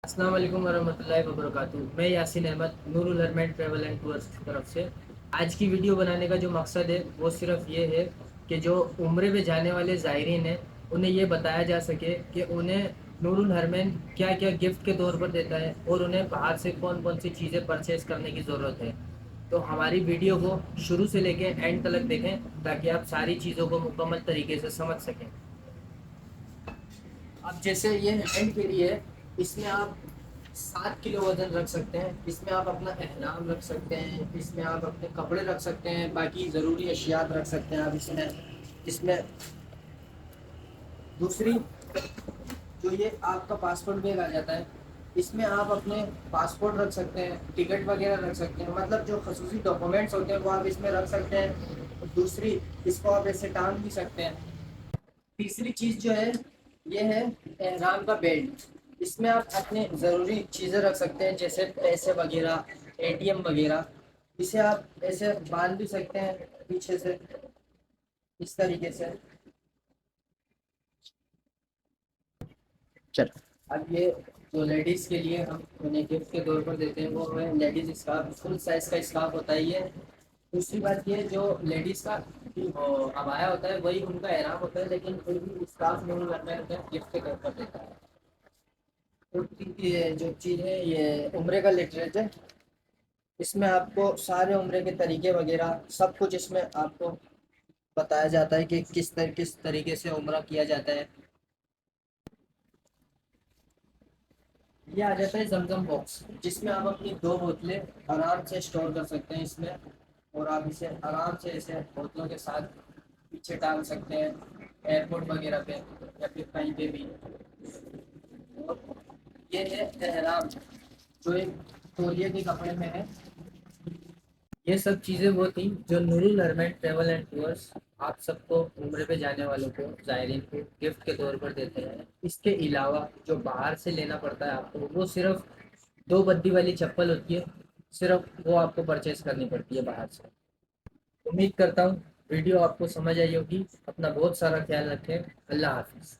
السلام علیکم ورحمۃ اللہ وبرکاتہ. میں یاسین احمد نور الحرمین ٹریول اینڈ ٹورس کی طرف سے. آج کی ویڈیو بنانے کا جو مقصد ہے وہ صرف یہ ہے کہ جو عمرے پہ جانے والے زائرین ہیں انہیں یہ بتایا جا سکے کہ انہیں نور الحرمین کیا کیا گفٹ کے طور پر دیتا ہے اور انہیں باہر سے کون کون سی چیزیں پرچیز کرنے کی ضرورت ہے. تو ہماری ویڈیو کو شروع سے لے کے اینڈ تک دیکھیں تاکہ آپ ساری چیزوں کو مکمل طریقے سے سمجھ سکیں. اب جیسے یہ ہینڈ کیری ہے، اس میں آپ 7 کلو وزن رکھ سکتے ہیں. اس میں آپ اپنا احرام رکھ سکتے ہیں، اس میں آپ اپنے کپڑے رکھ سکتے ہیں، باقی ضروری اشیاء رکھ سکتے ہیں آپ اس میں دوسری جو یہ آپ کا پاسپورٹ بیگ آ جاتا ہے، اس میں آپ اپنے پاسپورٹ رکھ سکتے ہیں، ٹکٹ وغیرہ رکھ سکتے ہیں، مطلب جو خصوصی ڈاکومنٹس ہوتے ہیں وہ آپ اس میں رکھ سکتے ہیں. دوسری اس کو آپ ایسے ٹانگ بھی سکتے ہیں. تیسری چیز جو ہے یہ ہے احرام کا بیلٹ. اس میں آپ اپنے ضروری چیزیں رکھ سکتے ہیں جیسے پیسے وغیرہ، ATM وغیرہ. اسے آپ ایسے باندھ بھی سکتے ہیں پیچھے سے اس طریقے سے. چل اب یہ جو لیڈیز کے لیے ہم انہیں گفٹ کے طور پر دیتے ہیں وہ ہمیں لیڈیز اسکارف، فل سائز کا اسکارف ہوتا ہے یہ. دوسری بات یہ جو لیڈیز کا عبایا ہوتا ہے وہی ان کا احرام ہوتا ہے، لیکن پھر بھی اسکارف نہیں کرنا ہے گفٹ کے طور پر دیتا ہے. یہ جو چیز ہے یہ عمرے کا لٹریچر، اس میں آپ کو سارے عمرے کے طریقے وغیرہ سب کچھ اس میں آپ کو بتایا جاتا ہے کہ کس طریقے سے عمرہ کیا جاتا ہے. یہ آ جاتا ہے زمزم باکس، جس میں آپ اپنی 2 بوتلیں آرام سے اسٹور کر سکتے ہیں اس میں. اور آپ اسے آرام سے ایسے بوتلوں کے ساتھ پیچھے ٹانگ سکتے ہیں ایئرپورٹ وغیرہ پہ یا پھر کہیں پہ بھی. یہ ہے احرام جو ایک تولیے کے کپڑے میں ہے. یہ سب چیزیں وہ تھیں جو نور الحرمین ٹریول اینڈ ٹورس آپ سب کو عمرے پہ جانے والوں کو، زائرین کو گفٹ کے طور پر دیتے ہیں. اس کے علاوہ جو باہر سے لینا پڑتا ہے آپ کو وہ صرف 2 بدی والی چپل ہوتی ہے، صرف وہ آپ کو پرچیز کرنی پڑتی ہے باہر سے. امید کرتا ہوں ویڈیو آپ کو سمجھ آئی ہوگی. اپنا بہت سارا خیال رکھیں. اللہ حافظ.